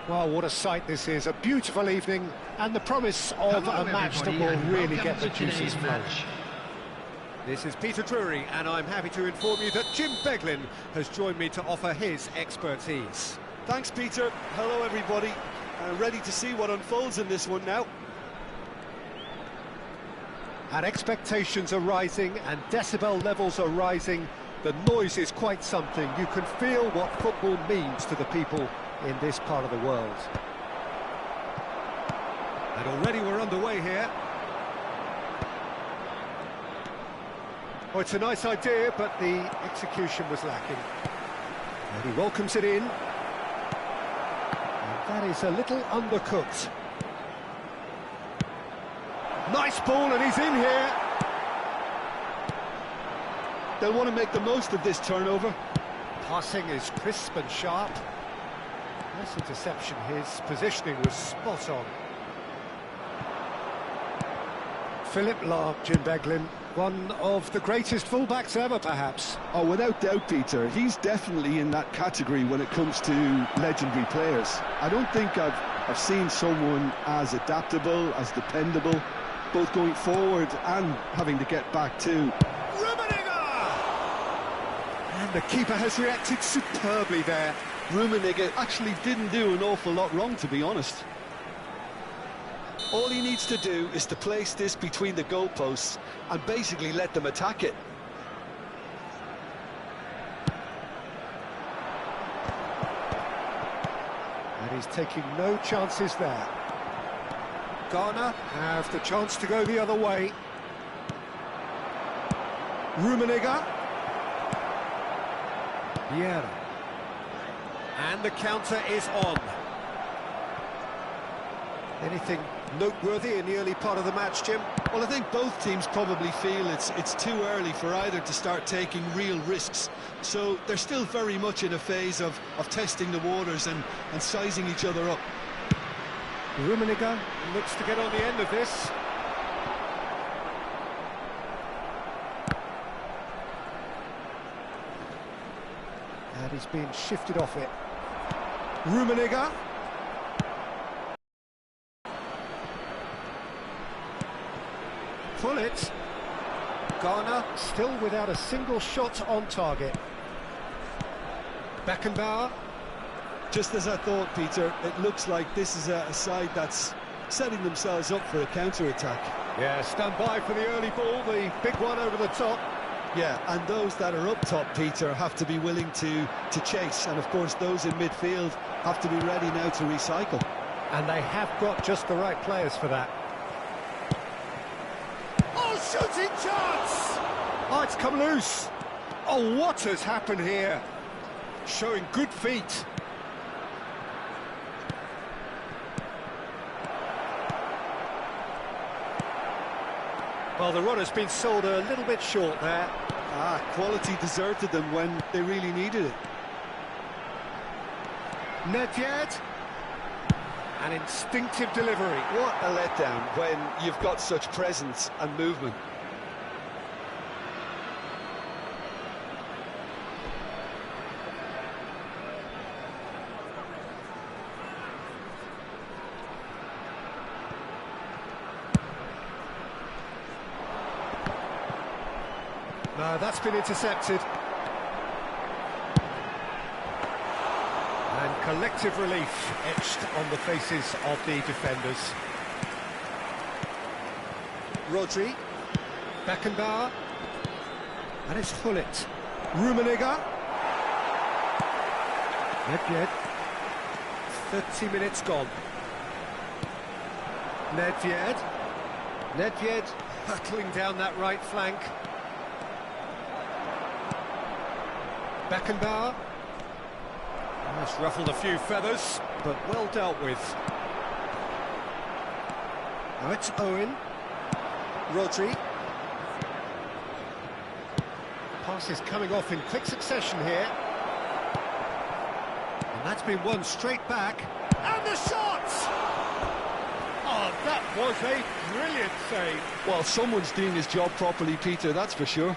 Well, what a sight this is. A beautiful evening and the promise of a match that will really get the juices flowing. This is Peter Drury, and I'm happy to inform you that Jim Beglin has joined me to offer his expertise. Thanks, Peter. Hello, everybody. Ready to see what unfolds in this one now. And expectations are rising and decibel levels are rising. The noise is quite something. You can feel what football means to the people in this part of the world. And already we're underway here. Oh, it's a nice idea, but the execution was lacking. And he welcomes it in. And that is a little undercooked. Nice ball, and he's in here. They'll want to make the most of this turnover. Passing is crisp and sharp. Nice interception. His positioning was spot on. Philip Lahm, Jim Beglin, one of the greatest fullbacks ever, perhaps. Oh, without doubt, Peter. He's definitely in that category when it comes to legendary players. I don't think I've seen someone as adaptable, as dependable, both going forward and having to get back too. And the keeper has reacted superbly there. Rummenigge actually didn't do an awful lot wrong, to be honest. All he needs to do is to place this between the goalposts and basically let them attack it. And he's taking no chances there. Ghana have the chance to go the other way. Rummenigge. Vieira. And the counter is on. Anything noteworthy in the early part of the match, Jim? Well, I think both teams probably feel it's too early for either to start taking real risks. So they're still very much in a phase of testing the waters and sizing each other up. Rummenigge looks to get on the end of this. And he's being shifted off it. Rummenigge. Pull it. Ghana still without a single shot on target. Beckenbauer. Just as I thought, Peter, it looks like this is a side that's setting themselves up for a counter-attack. Yeah, stand by for the early ball, the big one over the top. Yeah, and those that are up top, Peter, have to be willing to chase. And, of course, those in midfield have to be ready now to recycle. And they have got just the right players for that. Oh, shooting chance! Oh, it's come loose. Oh, what has happened here? Showing good feet. Well, the run has been sold a little bit short there. Quality deserted them when they really needed it. Nedved. An instinctive delivery. What a letdown when you've got such presence and movement. No, that's been intercepted. And collective relief etched on the faces of the defenders. Rodri. Beckenbauer. And it's Hullet. Rummenigge. Nedved. 30 minutes gone. Nedved. Nedved hurtling down that right flank. Beckenbauer. That's ruffled a few feathers, but well dealt with. Now it's Owen. Rodri. Pass is coming off in quick succession here. And that's been won straight back. And the shot! Oh, that was a brilliant save. Well, someone's doing his job properly, Peter, that's for sure.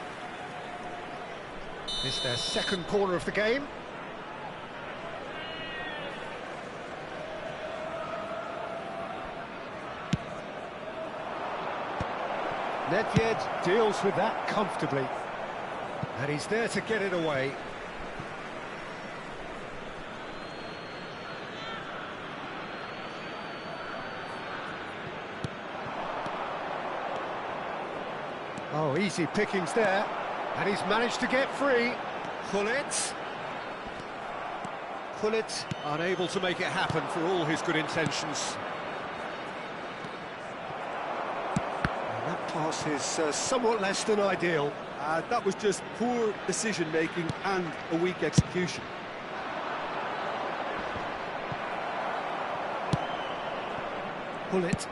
It's their second corner of the game. Nedved deals with that comfortably. And he's there to get it away. Oh, easy pickings there. And he's managed to get free. Gullit. Gullit unable to make it happen for all his good intentions. And that pass is somewhat less than ideal. That was just poor decision-making and a weak execution. Gullit.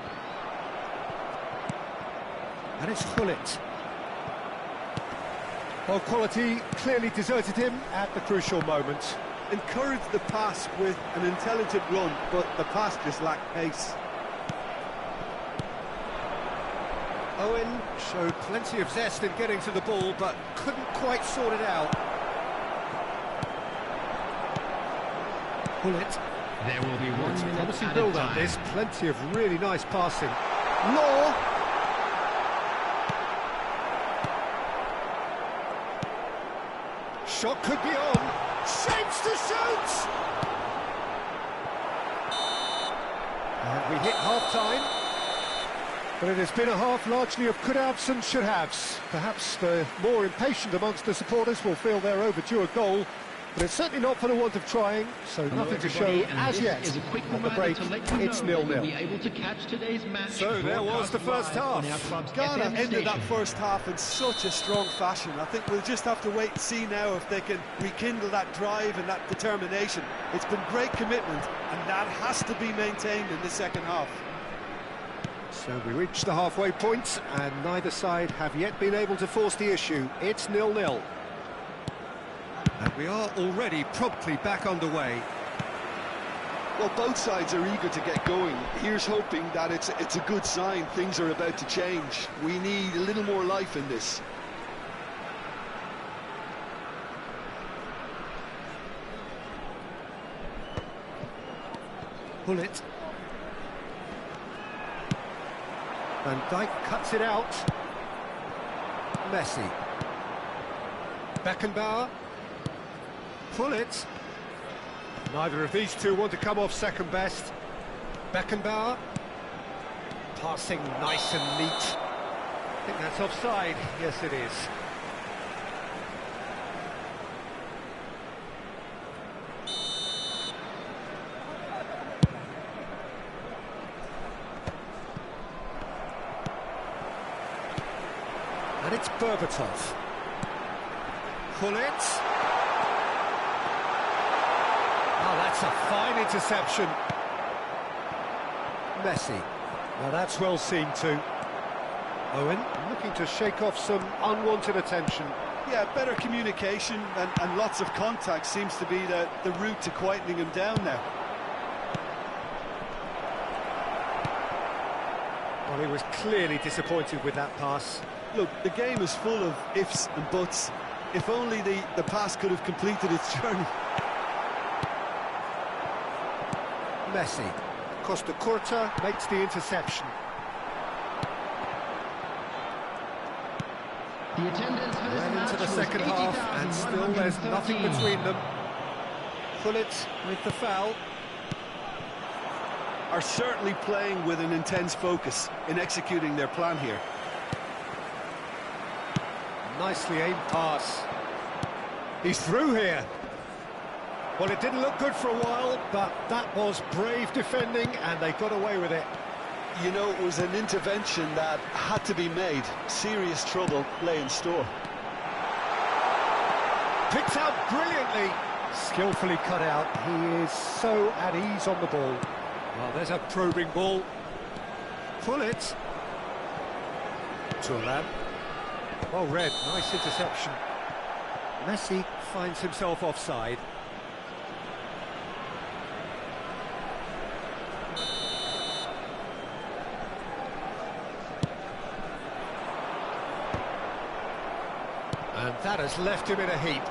And it's Gullit. Well, quality clearly deserted him at the crucial moment. Encouraged the pass with an intelligent run, but the pass just lacked pace. Owen showed plenty of zest in getting to the ball, but couldn't quite sort it out. Gullit. There will be 1 minute Promising added build up time. this, plenty of really nice passing. Law! Shot could be on. Shapes to shoot! And we hit half-time. But it has been a half largely of could-haves and should-haves. Perhaps the more impatient amongst the supporters will feel they're overdue a goal, but it's certainly not for the want of trying, so Hello nothing to everybody, show and as this yet. is a quick At the break, reminder to let you it's know that 0-0. you'll be able to catch today's match. So there was the first broadcast half. live on our club's Ghana FM ended that station. first half in such a strong fashion. I think we'll just have to wait and see now if they can rekindle that drive and that determination. It's been great commitment, and that has to be maintained in the second half. So we reach the halfway point, and neither side have yet been able to force the issue. It's 0-0. And we are already promptly back underway. Well, both sides are eager to get going. Here's hoping that it's a good sign. Things are about to change. We need a little more life in this. Gullit. Van Dijk cuts it out. Messi. Beckenbauer. Gullit. Neither of these two want to come off second best. Beckenbauer. Passing nice and neat. I think that's offside. Yes, it is. And it's Berbatov. Gullit. Oh, that's a fine interception. Messi. Now that's well seen too. Owen looking to shake off some unwanted attention. Yeah, better communication and lots of contact seems to be the route to quietening him down now. Well, he was clearly disappointed with that pass. Look, the game is full of ifs and buts. If only the pass could have completed its journey. Messi. Costa Curta makes the interception. The attendance for this Well match into the was second half, and still there's nothing 80,113. between them. Gullit with the foul. Are certainly playing with an intense focus in executing their plan here. Nicely aimed pass. He's through here. Well, it didn't look good for a while, but that was brave defending, and they got away with it. You know, it was an intervention that had to be made. Serious trouble lay in store. Picked out brilliantly. Skillfully cut out. He is so at ease on the ball. Well, there's a probing ball. Gullit. Thuram. Well read, nice interception. Messi finds himself offside. And that has left him in a heap.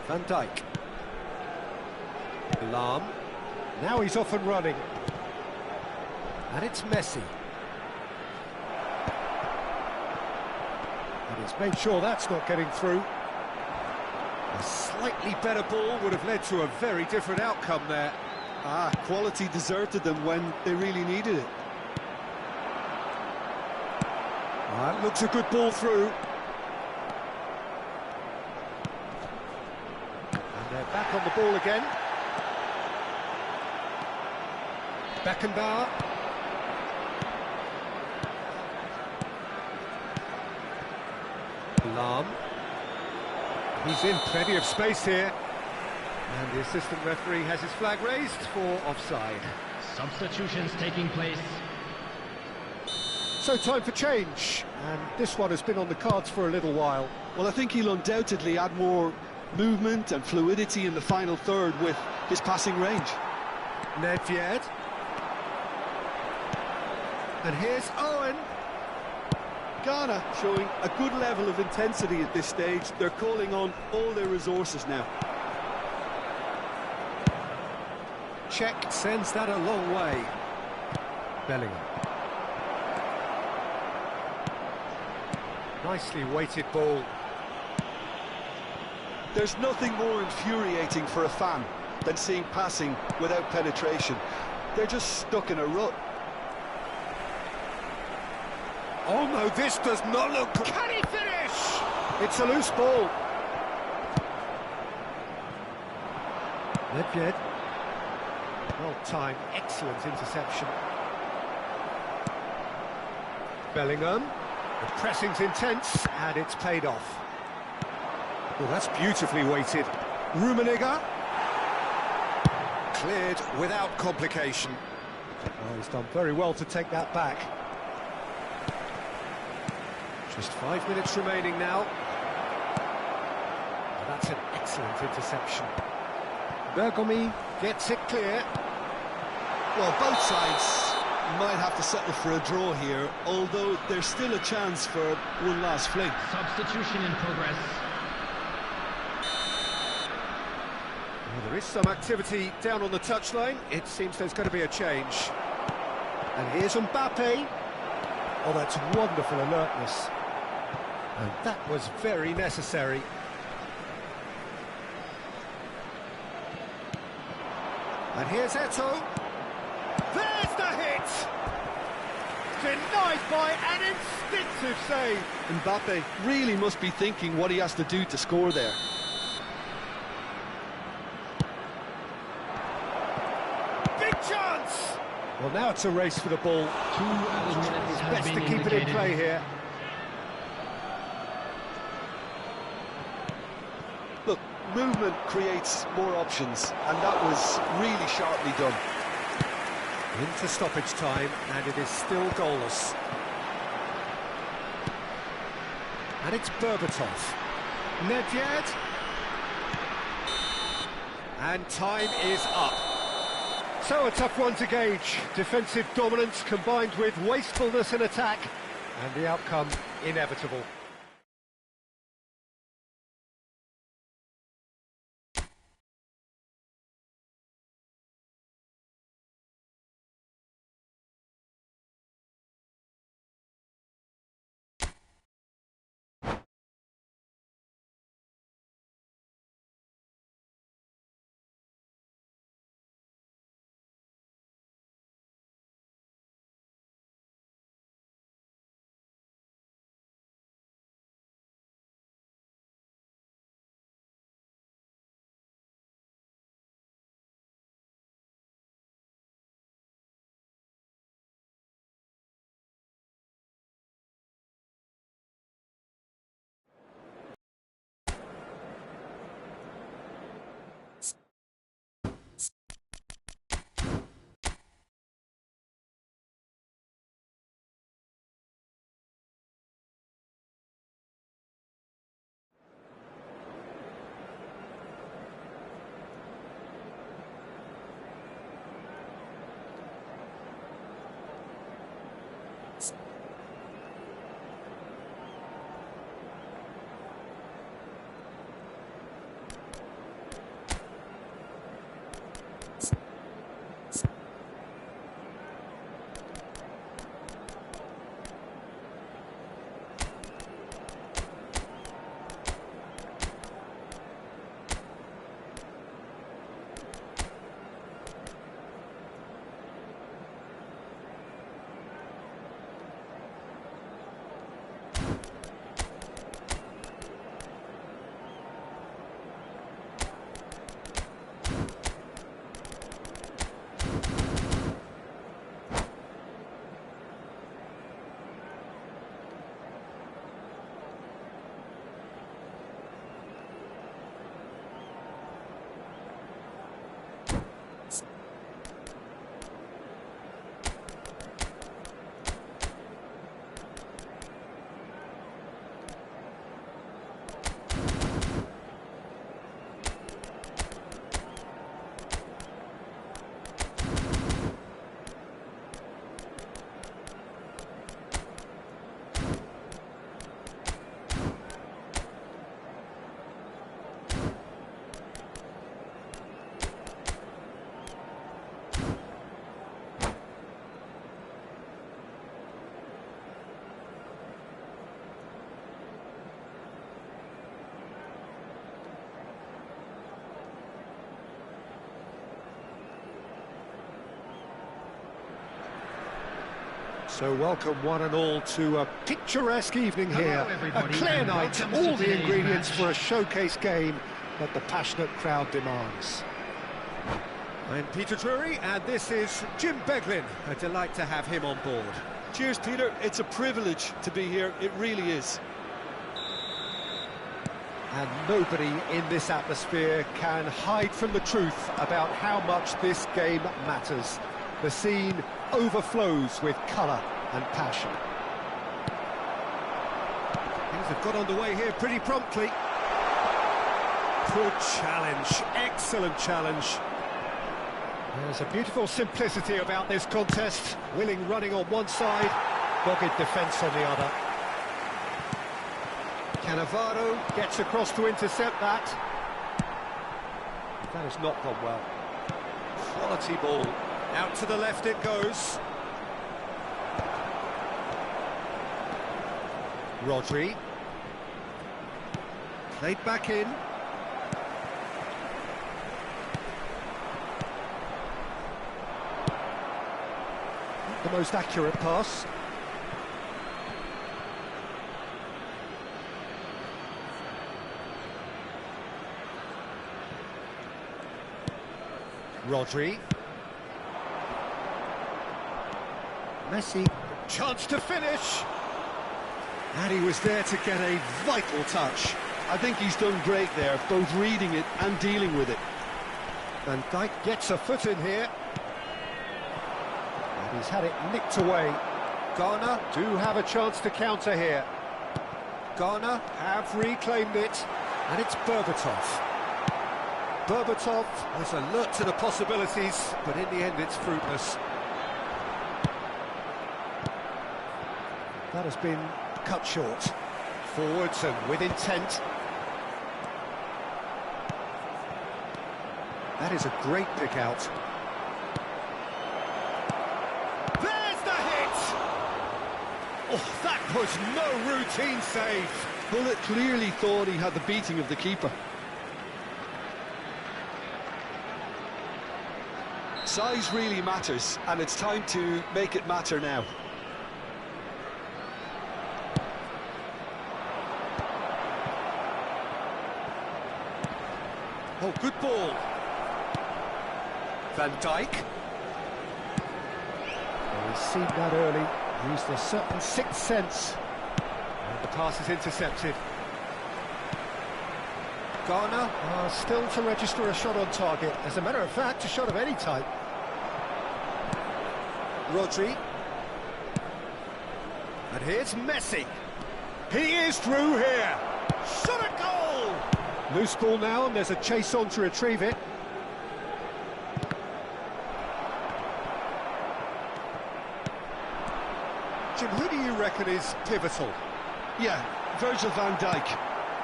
Van Dijk. Lahm. Now he's off and running. And it's Messi. He's made sure that's not getting through. A slightly better ball would have led to a very different outcome there. Quality deserted them when they really needed it. That looks a good ball through. And they're back on the ball again. Beckenbauer. Lahm. He's in plenty of space here. And the assistant referee has his flag raised for offside. Substitutions taking place. So time for change, and this one has been on the cards for a little while. Well, I think he'll undoubtedly add more movement and fluidity in the final third with his passing range. Nedved. And here's Owen. Ghana showing a good level of intensity at this stage. They're calling on all their resources now. Czech sends that a long way. Bellingham. Nicely weighted ball. There's nothing more infuriating for a fan than seeing passing without penetration. They're just stuck in a rut. Oh no, this does not look... Can he finish? It's a loose ball. Nedved. Well timed, excellent interception. Bellingham. The pressing's intense, and it's paid off. Well, that's beautifully weighted. Rummenigge. Cleared without complication. Oh, he's done very well to take that back. Just 5 minutes remaining now. That's an excellent interception. Bergomi gets it clear. Well, both sides might have to settle for a draw here, although there's still a chance for one last fling. Substitution in progress. Well, there is some activity down on the touchline. It seems there's going to be a change. And here's Mbappe. Oh, that's wonderful alertness. And that was very necessary. And here's Eto'o. There's the hit! Denied by an instinctive save. Mbappe really must be thinking what he has to do to score there. Big chance! Well, now it's a race for the ball. 2 added minutes It's have best to been keep it in indicated. play here. Look, movement creates more options, and that was really sharply done. Into stoppage time, and it is still goalless. And it's Berbatov. Nedved. And time is up. So a tough one to gauge. Defensive dominance combined with wastefulness in attack. And the outcome inevitable. So welcome one and all to a picturesque evening here. Hello, A everybody, clear and night, welcome to all the today's ingredients match. for a showcase game that the passionate crowd demands. I'm Peter Drury, and this is Jim Beglin. A delight to have him on board. Cheers, Peter. It's a privilege to be here. It really is. And nobody in this atmosphere can hide from the truth about how much this game matters. The scene overflows with colour and passion. Things have got underway here pretty promptly. Good challenge, excellent challenge. There's a beautiful simplicity about this contest. Willing running on one side, dogged defence on the other. Cannavaro gets across to intercept that. That has not gone well. Quality ball. Out to the left it goes. Rodri. Played back in. The most accurate pass. Rodri. Messi. Chance to finish. And he was there to get a vital touch. I think he's done great there, both reading it and dealing with it. Van Dijk gets a foot in here. And he's had it nicked away. Ghana do have a chance to counter here. Ghana have reclaimed it. And it's Berbatov. Berbatov Was alert to the possibilities, but in the end it's fruitless. that has been cut short. Forwards and with intent. That is a great pick out. There's the hit! Oh, that was no routine save. Bullet clearly thought he had the beating of the keeper. Size really matters, and it's time to make it matter now. Oh, good ball. Van Dijk. Well, he's seen that early, used a certain sixth sense. And the pass is intercepted. Ghana are still to register a shot on target. As a matter of fact, a shot of any type. Rodri. And here's Messi. He is through here. Shot a goal! Loose ball now, and there's a chase on to retrieve it. Jim, who do you reckon is pivotal? Yeah, Virgil van Dijk.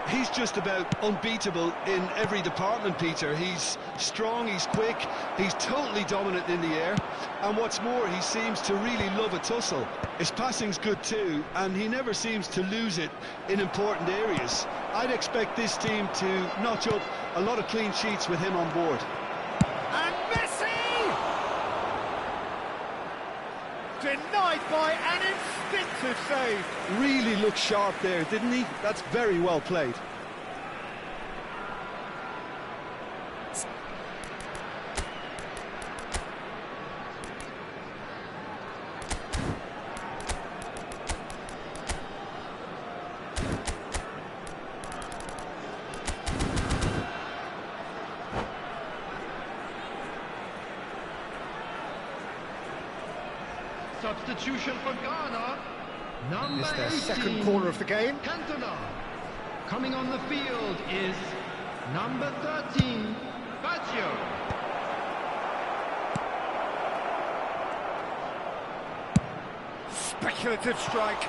He's just about unbeatable in every department, Peter. He's strong, he's quick, he's totally dominant in the air. And what's more, he seems to really love a tussle. His passing's good too, and he never seems to lose it in important areas. I'd expect this team to notch up a lot of clean sheets with him on board. And Messi! Denied by an instinctive save. Really looked sharp there, didn't he? That's very well played. Substitution for Ghana. Number It's their 18, second corner of the game. Cantona. Coming on the field is number 13, Fazio. Speculative strike.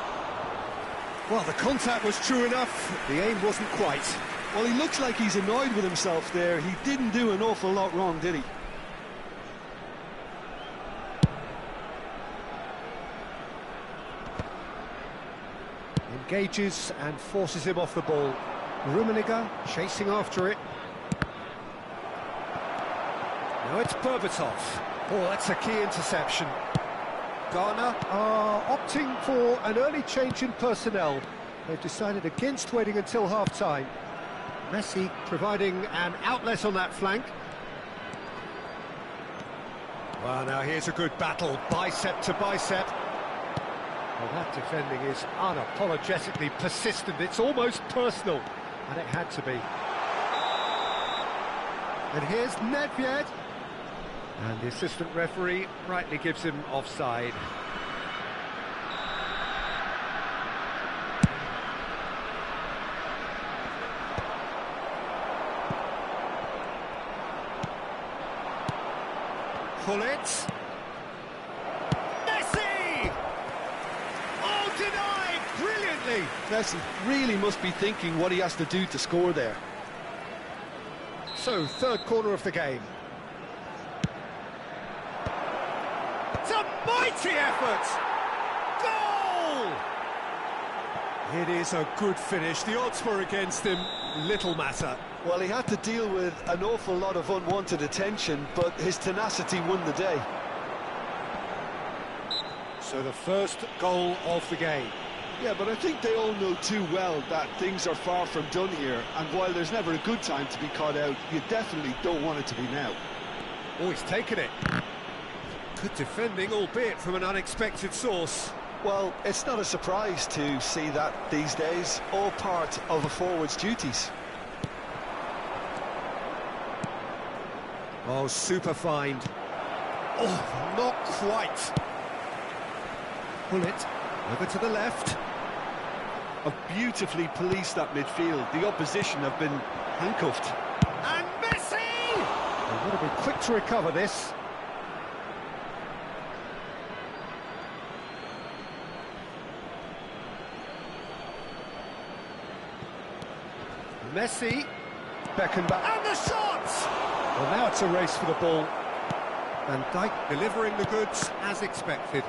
Well, the contact was true enough, the aim wasn't quite. Well, he looks like he's annoyed with himself there. He didn't do an awful lot wrong, did he? Engages and forces him off the ball. Rummenigge chasing after it. Now it's Berbatov. Oh, that's a key interception. Ghana are opting for an early change in personnel. They've decided against waiting until half-time. Messi providing an outlet on that flank. Well, now here's a good battle, bicep to bicep. Well, that defending is unapologetically persistent. It's almost personal, and it had to be. And here's Nedved. And the assistant referee rightly gives him offside. Pull it. Messi! Oh, denied brilliantly. Messi really must be thinking what he has to do to score there. So, third corner of the game. It's a mighty effort! Goal! It is a good finish. The odds were against him. Little matter. Well, he had to deal with an awful lot of unwanted attention, but his tenacity won the day. So the first goal of the game. Yeah, but I think they all know too well that things are far from done here, and while there's never a good time to be caught out, you definitely don't want it to be now. Oh, he's taken it. Good defending, albeit from an unexpected source. Well, it's not a surprise to see that these days, all part of a forward's duties. Oh, super find. Oh, not quite. Pull it over to the left. Have beautifully policed that midfield. The opposition have been handcuffed. And Messi! They would have been quick to recover this. Messi. Beckenbauer. And the shot! Well, now it's a race for the ball. Van Dijk delivering the goods as expected.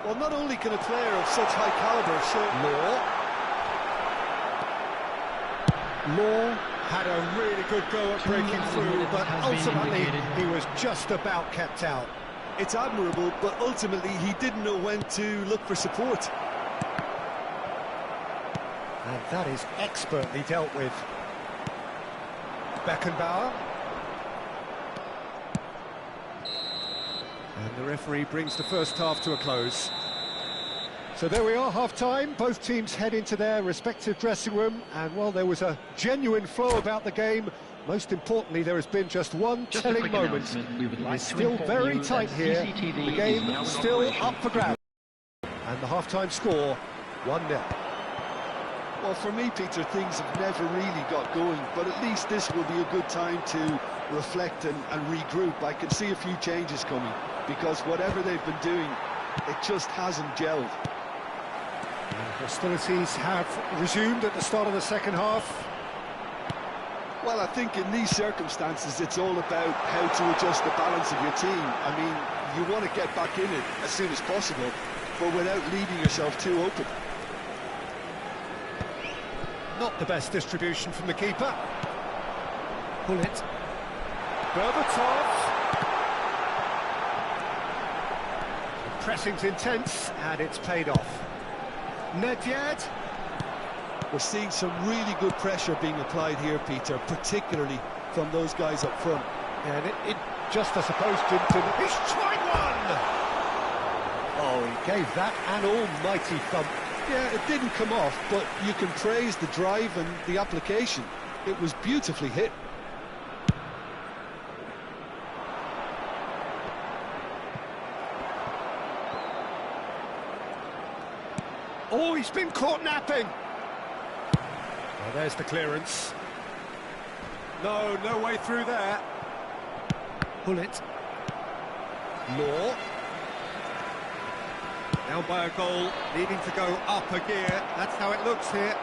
Well, not only can a player of such high calibre show... Law had a really good go at breaking through, but ultimately he was just about kept out. It's admirable, but ultimately he didn't know when to look for support. And that is expertly dealt with. Beckenbauer. And the referee brings the first half to a close. So there we are, half-time. Both teams head into their respective dressing room, and while there was a genuine flow about the game, most importantly, there has been just one telling moment. It's still very tight here. The game still up for grabs. And the half-time score, 1-0. Well, for me, Peter, things have never really got going, but at least this will be a good time to reflect and regroup. I can see a few changes coming, because whatever they've been doing, it just hasn't gelled. Hostilities have resumed at the start of the second half. Well, I think in these circumstances, it's all about how to adjust the balance of your team. I mean, you want to get back in it as soon as possible, but without leaving yourself too open. Not the best distribution from the keeper. Pull it. Berbatov. The pressing's intense, and it's paid off. Nedved. We're seeing some really good pressure being applied here, Peter, particularly from those guys up front. And it just, I suppose, didn't... He's tried one! Oh, he gave that an almighty thump. Yeah, it didn't come off, but you can praise the drive and the application. It was beautifully hit. Oh, he's been caught napping. Well, there's the clearance. No way through there. Pull it. Law. Down by a goal, needing to go up a gear. That's how it looks here.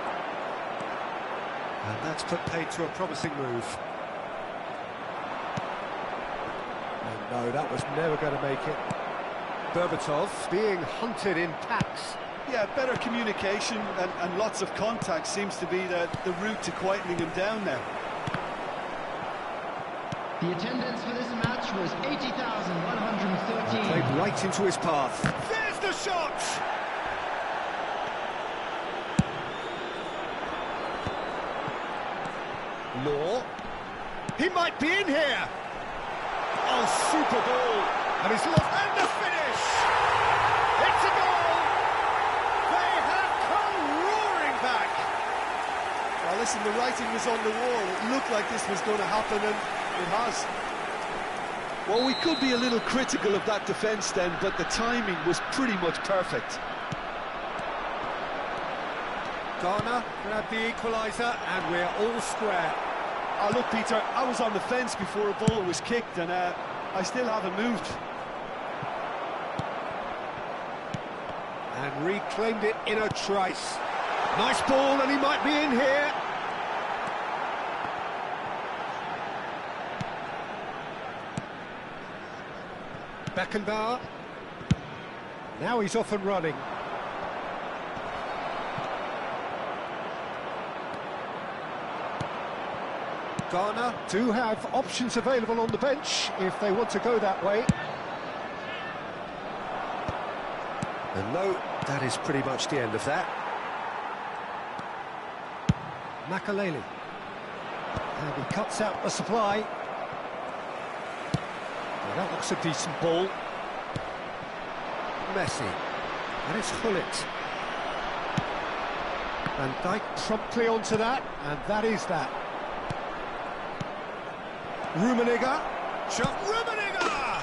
And that's put paid to a promising move. And no, that was never going to make it. Berbatov being hunted in packs. Yeah, better communication and lots of contact seems to be the route to quietening him down now. The attendance for this match was 80,113. Played right into his path. There's the shot! Law. He might be in here! Oh, super goal! And he's lost, and the finish! It's a goal! They have come roaring back! Well, listen, the writing was on the wall. It looked like this was going to happen, and it has. Well, we could be a little critical of that defence then, but the timing was pretty much perfect. Ghana grabbed the equaliser, and we're all square. Oh, look, Peter, I was on the fence before a ball was kicked, and I still haven't moved. And reclaimed it in a trice. Nice ball, and he might be in here. Beckenbauer. Now he's off and running. Ghana do have options available on the bench if they want to go that way. And no, that is pretty much the end of that. Makaleli. And he cuts out the supply. Well, that looks a decent ball. Messi. And it's Hullet. Van Dijk promptly onto that, and that is that. Rummenigge. Shot. Rummenigge!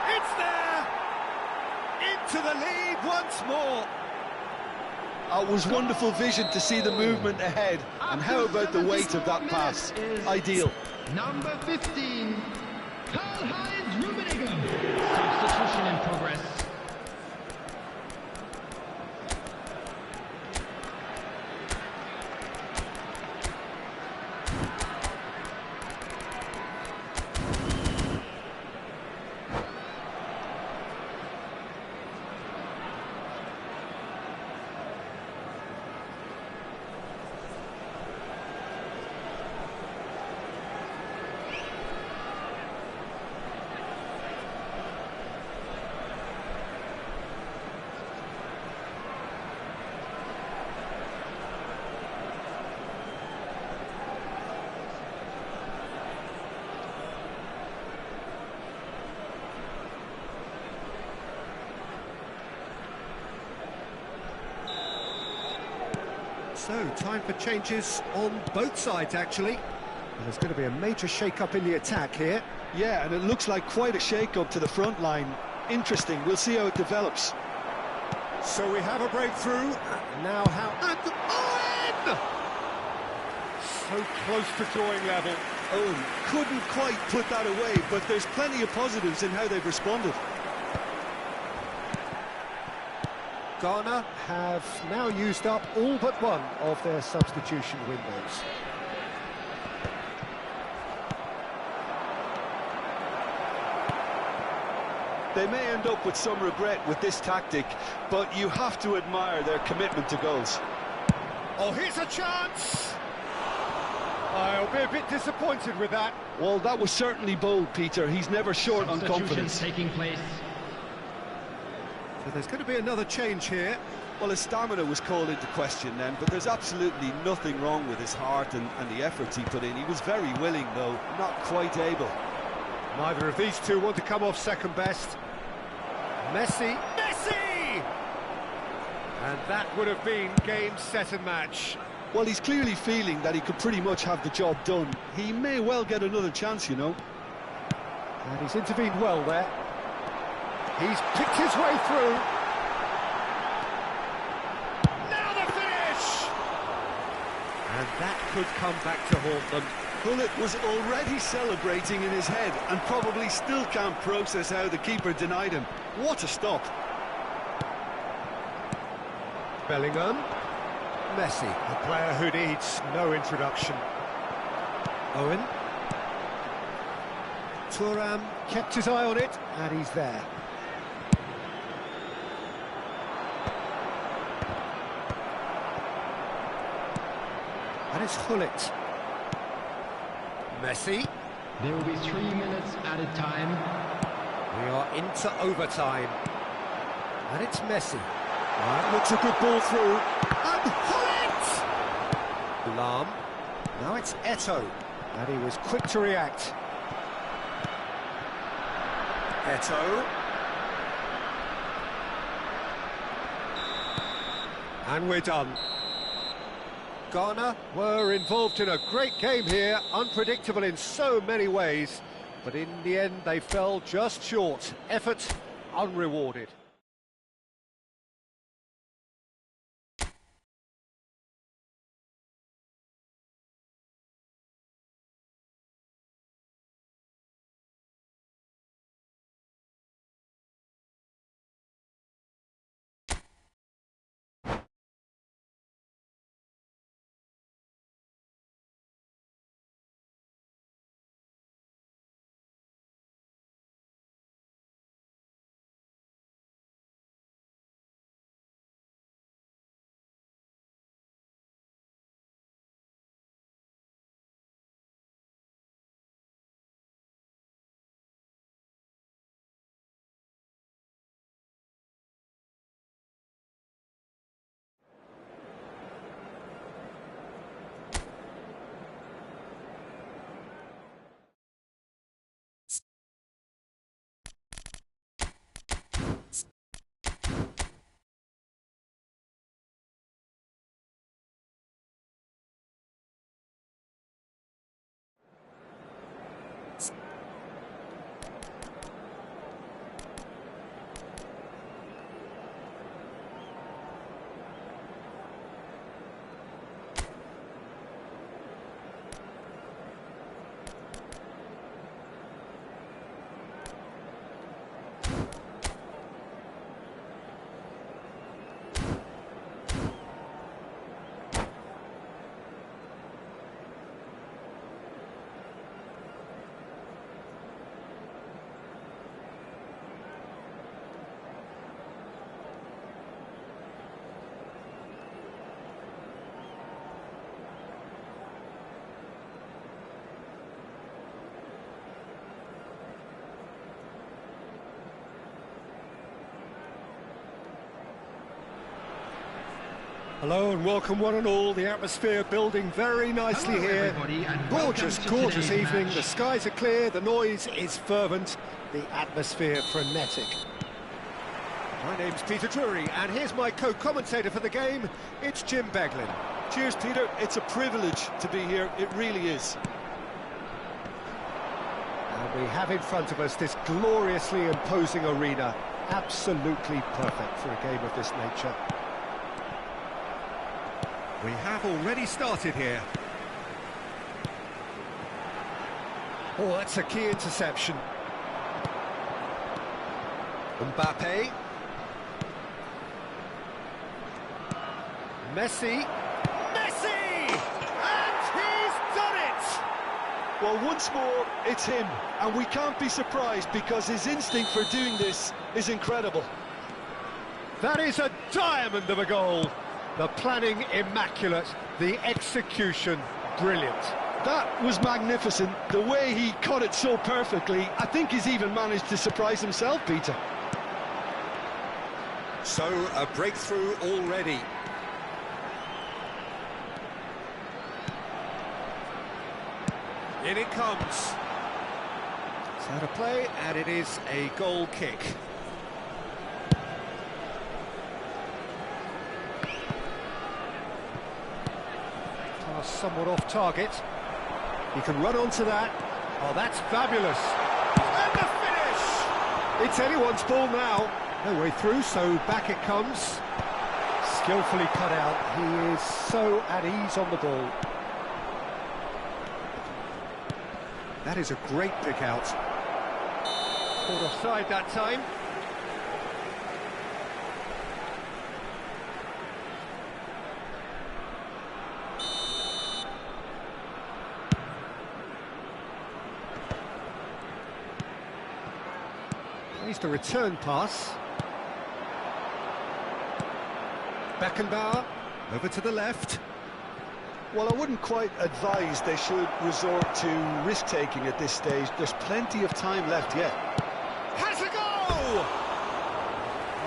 It's there! Into the lead once more. It was wonderful vision to see the movement ahead, and how about the weight of that pass? Ideal. Number 15, Karl-Heinz Rummenigge. Substitution in progress. So, time for changes on both sides, actually. And there's going to be a major shake-up in the attack here. Yeah, and it looks like quite a shake-up to the front line. Interesting, we'll see how it develops. So we have a breakthrough. Now how... And Owen! So close to drawing level. Owen couldn't quite put that away, but there's plenty of positives in how they've responded. Ghana have now used up all but one of their substitution windows. They may end up with some regret with this tactic, but you have to admire their commitment to goals. Oh, here's a chance! I'll be a bit disappointed with that. Well, that was certainly bold, Peter. He's never short on confidence. Taking place. So there's going to be another change here. Well, his stamina was called into question then, but there's absolutely nothing wrong with his heart and the efforts he put in. He was very willing, though, not quite able. Neither of these two want to come off second best. Messi. Messi! And that would have been game, set and match. Well, he's clearly feeling that he could pretty much have the job done. He may well get another chance, you know. And he's intervened well there. He's picked his way through. Now the finish! And that could come back to haunt them. Hullet was already celebrating in his head and probably still can't process how the keeper denied him. What a stop. Bellingham. Messi, a player who needs no introduction. Owen. Thuram kept his eye on it, and he's there. And it's Hullet. Messi. There will be 3 minutes added time. We are into overtime. And it's Messi. That looks a good ball through. And hit! Lam. Now it's Eto'o. And he was quick to react. Eto'o. And we're done. Ghana were involved in a great game here, unpredictable in so many ways, but in the end they fell just short. Effort unrewarded. Hello and welcome one and all. The atmosphere building very nicely here. Gorgeous, gorgeous evening. The skies are clear, the noise is fervent, the atmosphere frenetic. My name's Peter Drury and here's my co-commentator for the game. It's Jim Beglin. Cheers, Peter. It's a privilege to be here. It really is. And we have in front of us this gloriously imposing arena. Absolutely perfect for a game of this nature. We have already started here. Oh, that's a key interception. Mbappe. Messi. Messi! And he's done it! Well, once more, it's him. And we can't be surprised because his instinct for doing this is incredible. That is a diamond of a goal. The planning immaculate, the execution brilliant. That was magnificent. The way he cut it so perfectly, I think he's even managed to surprise himself, Peter. So, a breakthrough already. In it comes. It's out of play, and it is a goal kick. Somewhat off target. He can run onto that. Oh, that's fabulous. And the finish! It's anyone's ball now. No way through, so back it comes. Skillfully cut out. He is so at ease on the ball. That is a great pick out. Caught offside that time. Here's the return pass. Beckenbauer, over to the left. Well, I wouldn't quite advise they should resort to risk-taking at this stage. There's plenty of time left yet. Has a goal!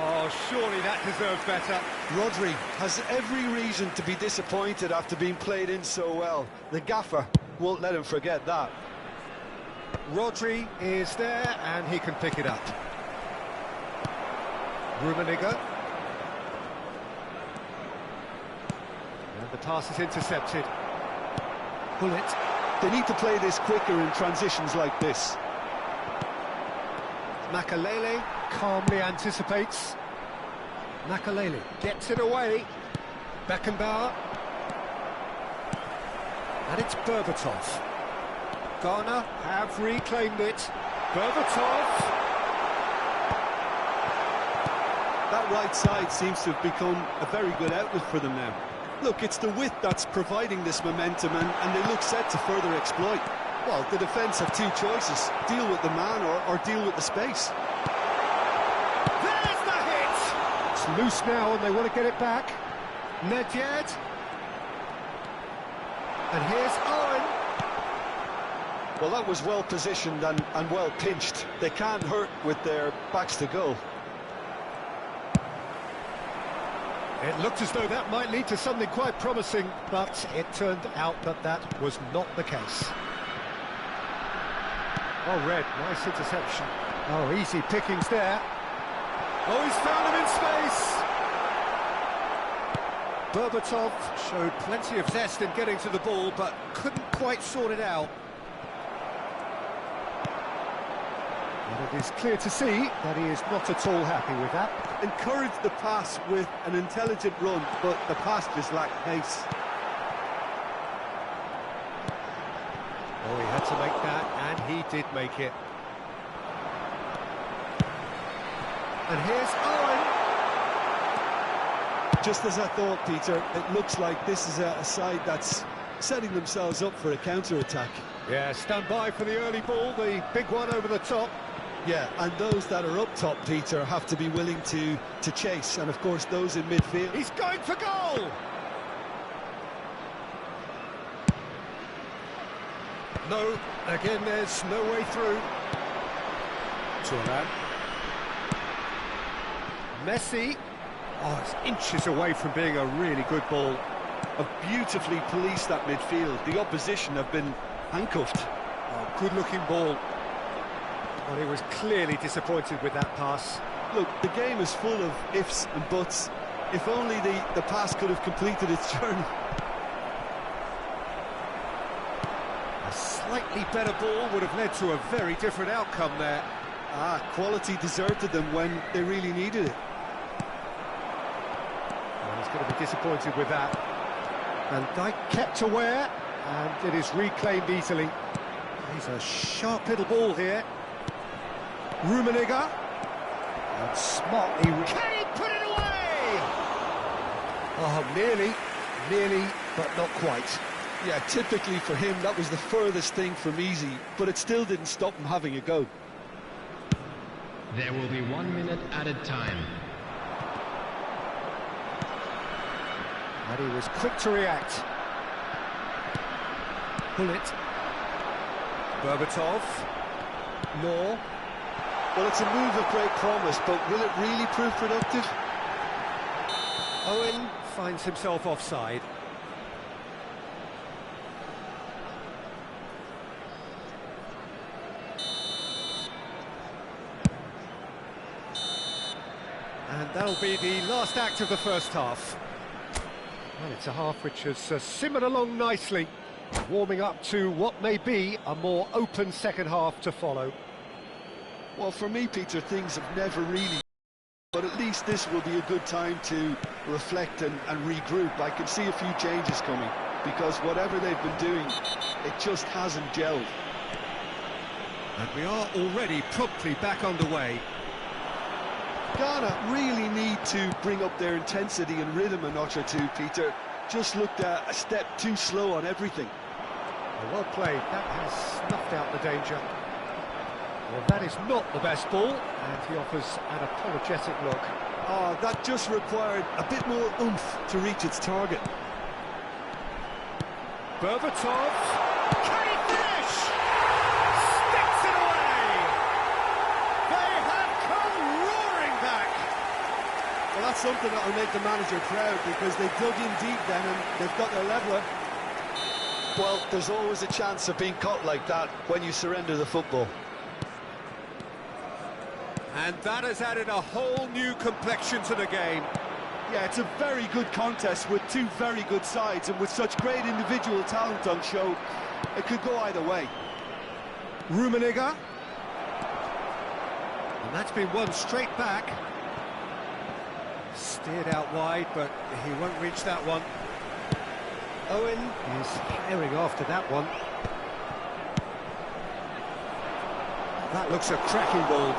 Oh, Oh, surely that deserved better. Rodri has every reason to be disappointed after being played in so well. The gaffer won't let him forget that. Rodri is there, and he can pick it up. Rummenigge. And the pass is intercepted. Bullet. They need to play this quicker in transitions like this. Makalele calmly anticipates. Makalele gets it away. Beckenbauer. And it's Berbatov. Ghana have reclaimed it. Berbatov. That right side seems to have become a very good outlet for them now. Look, it's the width that's providing this momentum, and they look set to further exploit. Well, the defence have two choices: deal with the man or deal with the space. There's the hit! It's loose now, and they want to get it back. Nedved. And here's Owen. Well, that was well positioned and well pinched. They can't hurt with their backs to goal. It looked as though that might lead to something quite promising, but it turned out that that was not the case. Oh, Red, nice interception. Oh, easy pickings there. Oh, he's found him in space! Berbatov showed plenty of zest in getting to the ball, but couldn't quite sort it out. And it is clear to see that he is not at all happy with that. Encouraged the pass with an intelligent run, but the pass just lacked pace. Oh, he had to make that, and he did make it. And here's Owen. Just as I thought, Peter, it looks like this is a side that's setting themselves up for a counter-attack. Yeah, stand by for the early ball, the big one over the top. Yeah, and those that are up top, Peter, have to be willing to chase, and of course those in midfield. He's going for goal! No, again there's no way through. Thuram. Messi. Oh, it's inches away from being a really good ball. Have beautifully policed that midfield. The opposition have been handcuffed. Oh, good-looking ball. Well, he was clearly disappointed with that pass. Look, the game is full of ifs and buts. If only the pass could have completed its journey. A slightly better ball would have led to a very different outcome there. Quality deserted them when they really needed it. Well, he's going to be disappointed with that. And Dyke kept aware, and it is reclaimed easily. He's a sharp little ball here. Rummenigge. And smartly... Can he put it away? Oh, nearly, but not quite. Yeah, typically for him, that was the furthest thing from easy, but it still didn't stop him having a go. There will be 1 minute added time. And he was quick to react. Bullet. Berbatov. Law. Well, it's a move of great promise, but will it really prove productive? Owen finds himself offside. And that'll be the last act of the first half. Well, it's a half which has simmered along nicely, warming up to what may be a more open second half to follow. Well, for me, Peter, things have never really... But at least this will be a good time to reflect and regroup. I can see a few changes coming, because whatever they've been doing, it just hasn't gelled. And we are already promptly back underway. Ghana really need to bring up their intensity and rhythm a notch or two, Peter. Just looked a step too slow on everything. Well played, that has snuffed out the danger. Well, that is not the best ball, and he offers an apologetic look. Oh, that just required a bit more oomph to reach its target. Berbatov. Can he finish? Sticks it away! They have come roaring back! that's something that will make the manager proud, because they dug in deep then and they've got their leveller. Well, there's always a chance of being caught like that when you surrender the football. And that has added a whole new complexion to the game. Yeah, it's a very good contest with two very good sides, and with such great individual talent on show, it could go either way. Rummenigge. And that's been won straight back. Steered out wide, but he won't reach that one. Owen is herring after that one. That looks a cracking ball.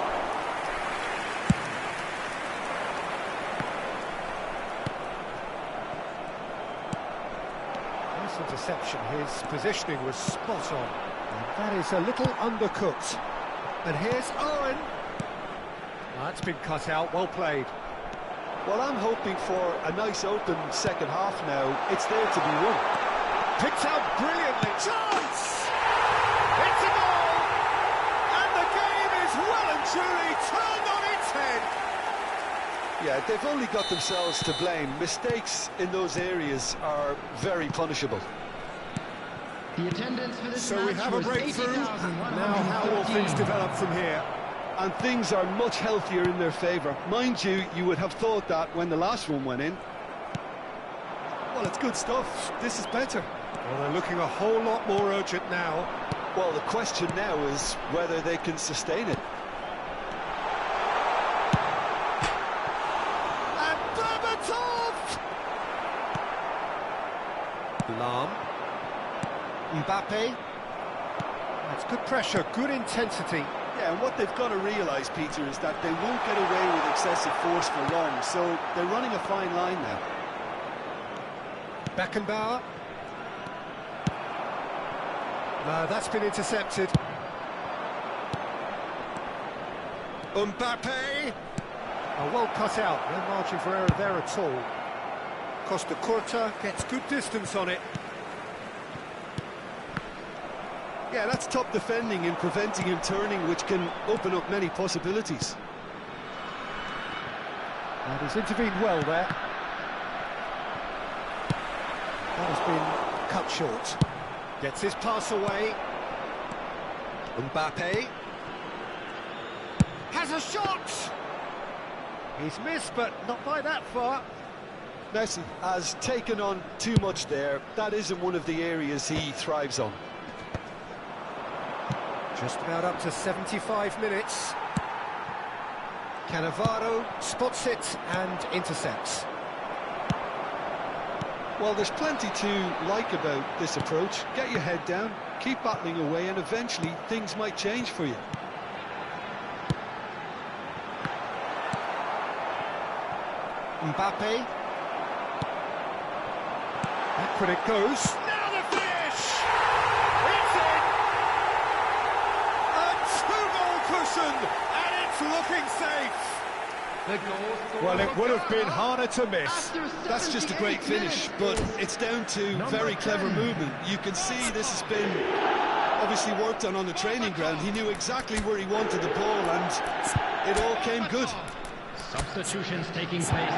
Nice interception. His positioning was spot on. And that is a little undercooked. And here's Owen. That's been cut out, well played. Well, I'm hoping for a nice open second half now. It's there to be won. Picked out brilliantly. Chance! It's a goal! And the game is well and truly turned on its head. Yeah, they've only got themselves to blame. Mistakes in those areas are very punishable. The attendance for this So match we have a was breakthrough. 80,113. Now how will things develop from here? And things are much healthier in their favour. Mind you, you would have thought that when the last one went in. Well, it's good stuff. This is better. Well, they're looking a whole lot more urgent now. Well, the question now is whether they can sustain it. And Berbatov! Lahm. Mbappe. That's good pressure, good intensity. Yeah, and what they've got to realise, Peter, is that they won't get away with excessive force for long, so they're running a fine line now. Beckenbauer. No, that's been intercepted. Mbappe. Oh, well cut out, no margin for error there at all. Costa Curta gets good distance on it. Yeah, that's top defending and preventing him turning, which can open up many possibilities. And he's intervened well there. That has been cut short. Gets his pass away. Mbappe. Has a shot! He's missed, but not by that far. Messi has taken on too much there. That isn't one of the areas he thrives on. Just about up to 75 minutes. Cannavaro spots it and intercepts. Well, there's plenty to like about this approach. Get your head down, keep battling away, and eventually things might change for you. Mbappe. Back when it goes. Now the finish! It's in! A two-goal cushion, and it's looking safe. Well, it would have been harder to miss. That's just a great finish, but it's down to very clever movement. You can see this has been obviously worked on the training ground. He knew exactly where he wanted the ball, and it all came good. Substitutions taking place.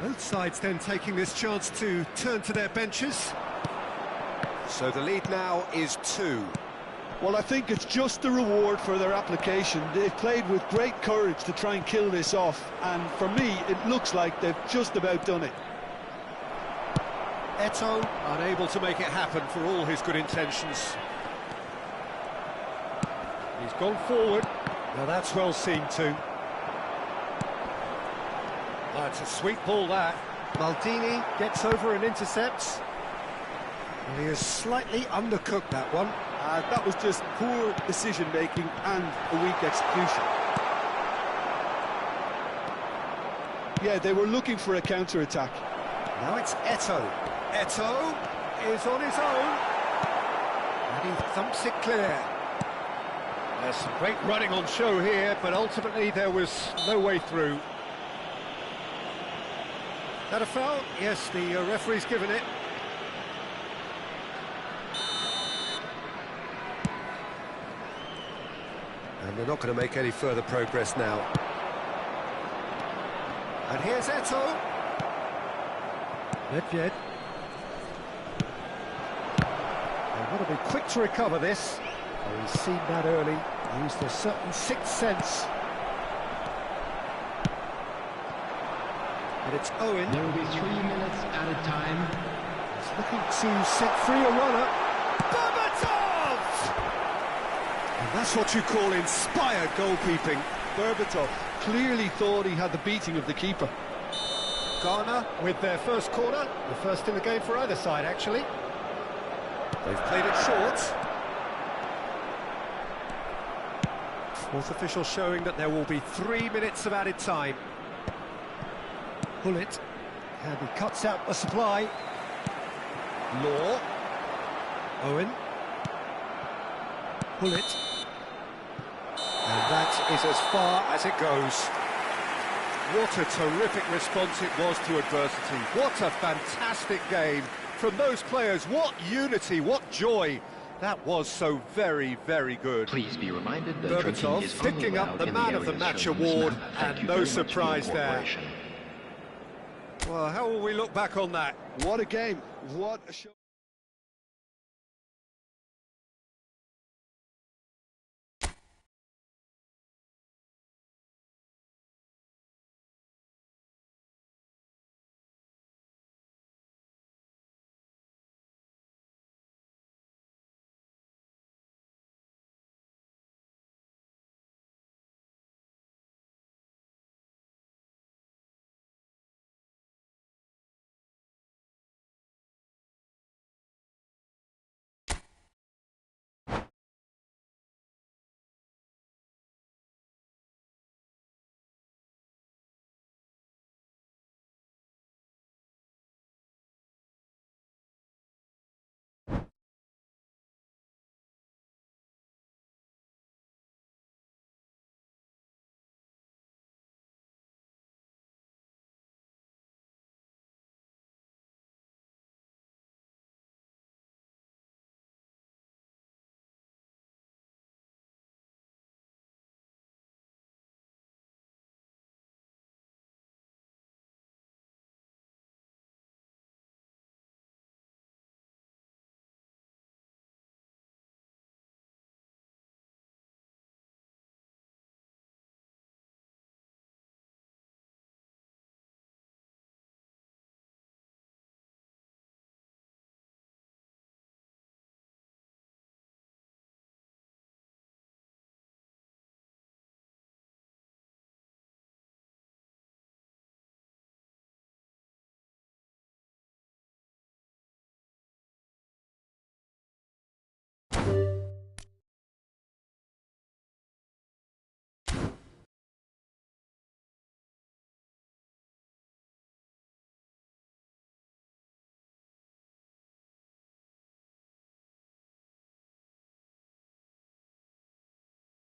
Both sides then taking this chance to turn to their benches. So the lead now is 2. Well, I think it's just the reward for their application. They've played with great courage to try and kill this off, and for me, it looks like they've just about done it. Eto'o unable to make it happen for all his good intentions. He's gone forward. Now that's well seen too. It's a sweet ball, that. Maldini gets over and intercepts. And he has slightly undercooked that one. That was just poor decision-making and a weak execution. Yeah, they were looking for a counter-attack. Now it's Eto'o. Eto'o is on his own. And he thumps it clear. There's some great running on show here, but ultimately there was no way through. That a foul? Yes, the referee's given it. And they're not going to make any further progress now. And here's Eto'o. Nedved. They want to be quick to recover this. Oh, he's seen that early. Used a certain sixth sense. And it's Owen. There will be 3 minutes at a time. He's looking to set free a runner. Berbatov! And that's what you call inspired goalkeeping. Berbatov clearly thought he had the beating of the keeper. Ghana with their first corner. The first in the game for either side, actually. They've played it short. Fourth official showing that there will be 3 minutes of added time. Bullet, and he cuts out the supply. Law. Owen. Bullet. And that is as far as it goes. What a terrific response it was to adversity. What a fantastic game from those players. What unity, what joy. That was so very, very good. Please be reminded that drinking Berbatov is only picking up allowed the in man the of the areas match shown on this award, map. Thank and you no very much for your surprise there. cooperation. Well, how will we look back on that? What a game, what a show.